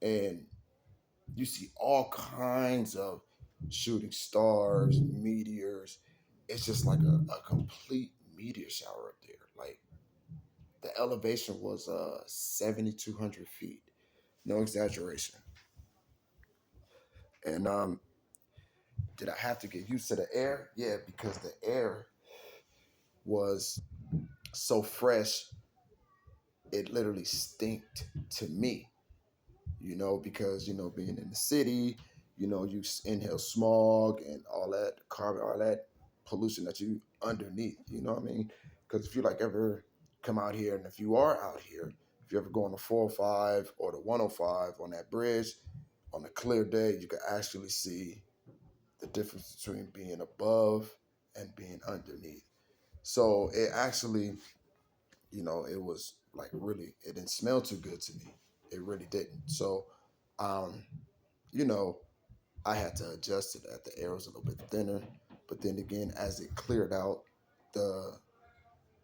and you see all kinds of shooting stars, meteors. It's just like a complete meteor shower up there. Like the elevation was 7,200 feet, no exaggeration. And did I have to get used to the air? Yeah, because the air was so fresh, it literally stinked to me. Because being in the city, you inhale smog and all that carbon, all that pollution that you underneath. You know what I mean? Because if you like ever come out here, and if you are out here, if you ever go on the 405 or the 105 on that bridge on a clear day, you can actually see the difference between being above and being underneath. So it actually, it was like really, it didn't smell too good to me. It really didn't. So, um, you know, I had to adjust to that. The air was a little bit thinner, but then again, as it cleared out, the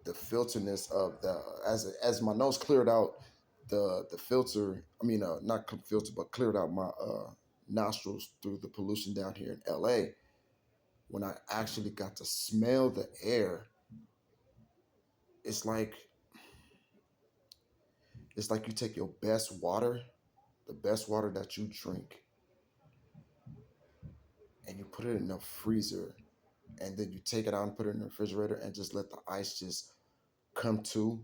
the filterness of the as my nose cleared out, the filter. I mean, not filter, but cleared out my nostrils through the pollution down here in L.A. When I actually got to smell the air, it's like you take your best water, the best water that you drink, and you put it in a freezer, and then you take it out and put it in the refrigerator and just let the ice just come to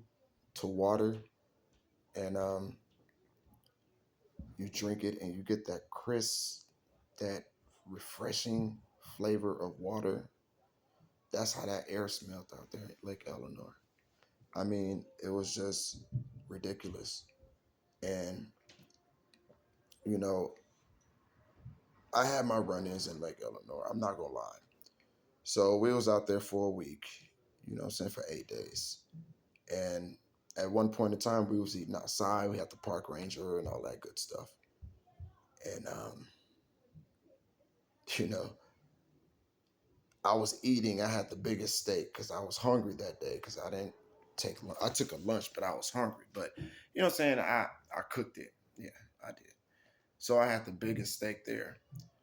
water, and you drink it and you get that crisp, that refreshing flavor of water. That's how that air smelled out there at Lake Eleanor. I mean, it was just ridiculous. And you know, I had my run-ins in Lake Eleanor. I'm not gonna lie. So we was out there for a week. I'm saying, for 8 days. And at one point in time, we was eating outside. We had the park ranger and all that good stuff. And you know, I was eating. I had the biggest steak because I was hungry that day. Because I didn't take. I took a lunch, but I was hungry. But what I'm saying, I cooked it. Yeah, I did. So I had the biggest steak there.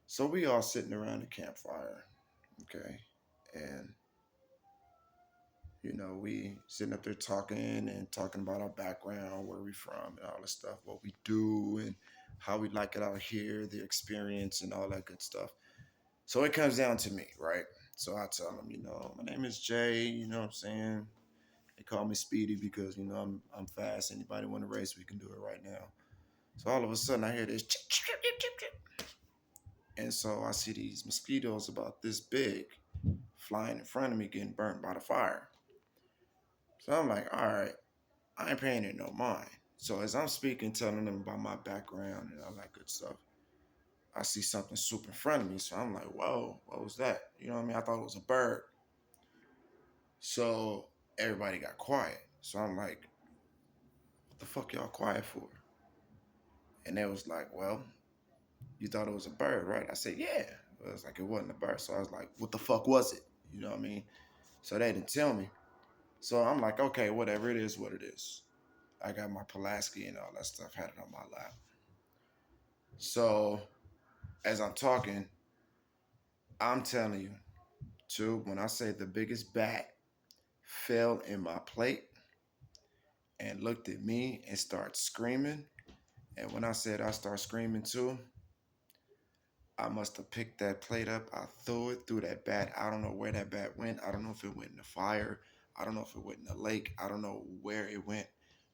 So we all sitting around the campfire. Okay, and we sitting up there talking about our background, where we from, and all this stuff, what we do, and how we like it out here, the experience, and all that good stuff. So it comes down to me, right? So I tell them, my name is Jay. You know what I'm saying? They call me Speedy because I'm fast. Anybody want to race, we can do it right now. So all of a sudden, I hear this, chip, chip, chip, chip, chip. And so I see these mosquitoes about this big flying in front of me, getting burnt by the fire. So I'm like, all right, I ain't paying it no mind. So as I'm speaking, telling them about my background and all that good stuff, I see something swoop in front of me. So I'm like, whoa, what was that? You know what I mean? I thought it was a bird. So everybody got quiet. So I'm like, what the fuck y'all quiet for? And they was like, well, you thought it was a bird, right? I said, yeah. It was like, it wasn't a bird. So I was like, what the fuck was it? You know what I mean? So they didn't tell me. So I'm like, okay, whatever, it is what it is. I got my Pulaski and all that stuff, had it on my lap. So as I'm talking, I'm telling you, too, when I say the biggest bat fell in my plate and looked at me and started screaming, and when I said I start screaming too, I must have picked that plate up. I threw it through that bat. I don't know where that bat went. I don't know if it went in the fire. I don't know if it went in the lake. I don't know where it went.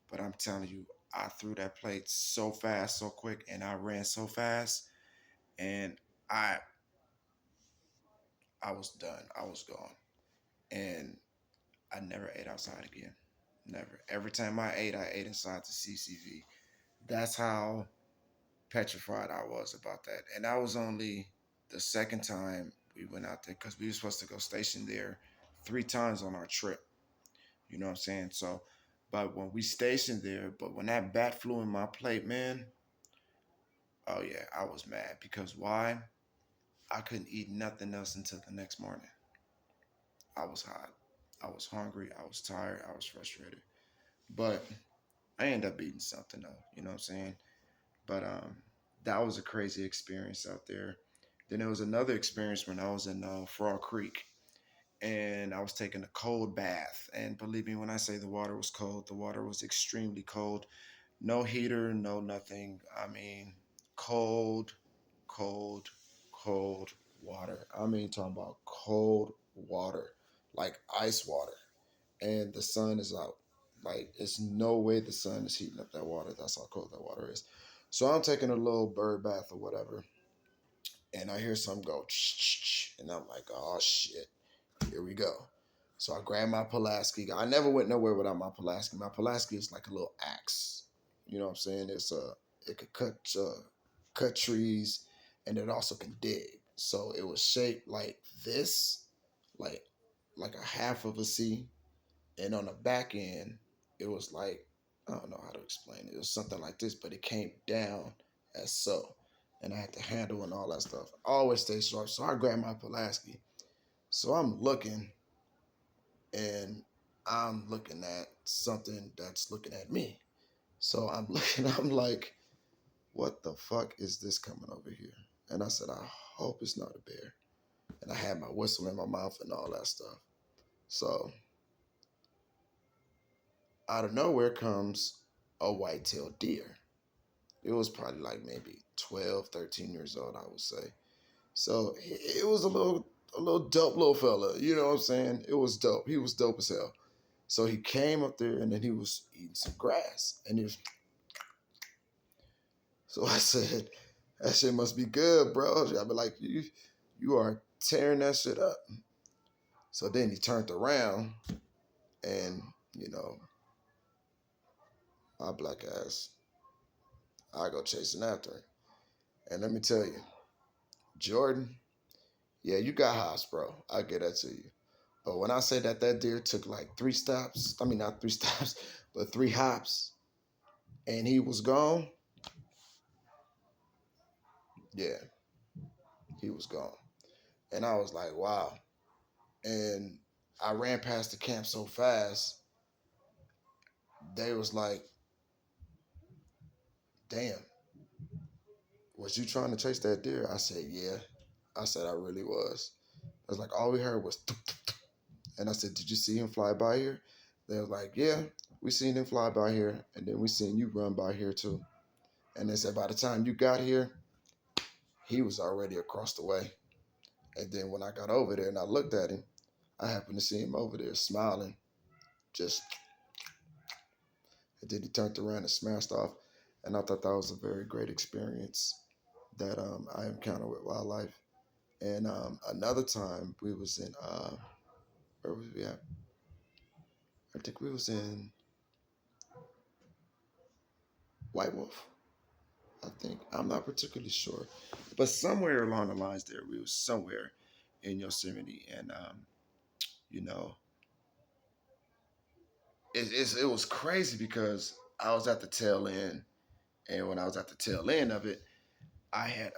But I'm telling you, I threw that plate so fast, so quick, and I ran so fast, and I I was done. I was gone. And I never ate outside again. Never. Every time I ate inside the CCV. That's how petrified I was about that. And that was only the second time we went out there because we were supposed to go station there 3 times on our trip. You know what I'm saying? So, but when we stationed there, but when that bat flew in my plate, man, oh yeah, I was mad because why? I couldn't eat nothing else until the next morning. I was hot. I was hungry. I was tired. I was frustrated. But I ended up eating something though. You know what I'm saying? But that was a crazy experience out there. Then there was another experience when I was in Frog Creek, and I was taking a cold bath. And believe me when I say the water was cold, the water was extremely cold. No heater, no nothing. I mean, cold, cold, cold water. I mean, talking about cold water, like ice water. And the sun is out. Like, it's no way the sun is heating up that water. That's how cold that water is. So I'm taking a little bird bath or whatever, and I hear something go, and I'm like, oh shit, here we go. So I grab my Pulaski. I never went nowhere without my Pulaski. My Pulaski is like a little axe. You know what I'm saying? It could cut trees, and it also can dig. So it was shaped like this, like a half of a C, and on the back end, it was like, I don't know how to explain it. It was something like this, but it came down as so, and I had to handle and all that stuff. Always stay sharp. So I grabbed my Pulaski. So I'm looking, and I'm looking at something that's looking at me. So I'm looking, I'm like, what the fuck is this coming over here? And I said, I hope it's not a bear. And I had my whistle in my mouth and all that stuff. So out of nowhere comes a white-tailed deer. It was probably like maybe 12, 13 years old, I would say. So it was a little dope little fella. You know what I'm saying? It was dope. He was dope as hell. So he came up there and then he was eating some grass. And he was, so I said, that shit must be good, bro. I be like, you are tearing that shit up. So then he turned around and, you know, my black ass, I go chasing after him. And let me tell you, Jordan, yeah, you got hops, bro. I get that to you. But when I say that deer took like 3 stops, I mean, not 3 stops, but 3 hops, and he was gone, yeah, he was gone. And I was like, wow. And I ran past the camp so fast, they was like, damn, was you trying to chase that deer? I said, yeah. I said, I really was. I was like, all we heard was, tuk, tuk, tuk. And I said, did you see him fly by here? They were like, yeah, we seen him fly by here, and then we seen you run by here too. And they said, by the time you got here, he was already across the way. And then when I got over there and I looked at him, I happened to see him over there smiling, just, and then he turned around and smashed off. And I thought that was a very great experience that I encountered with wildlife. And another time we was in, where was we at? I think we was in White Wolf. I think I'm not particularly sure, but somewhere along the lines there, we was somewhere in Yosemite, and you know, it was crazy because I was at the tail end, and when I was at the tail end of it, I had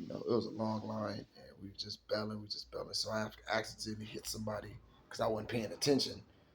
it was a long line, and we just belling. So I accidentally hit somebody because I wasn't paying attention,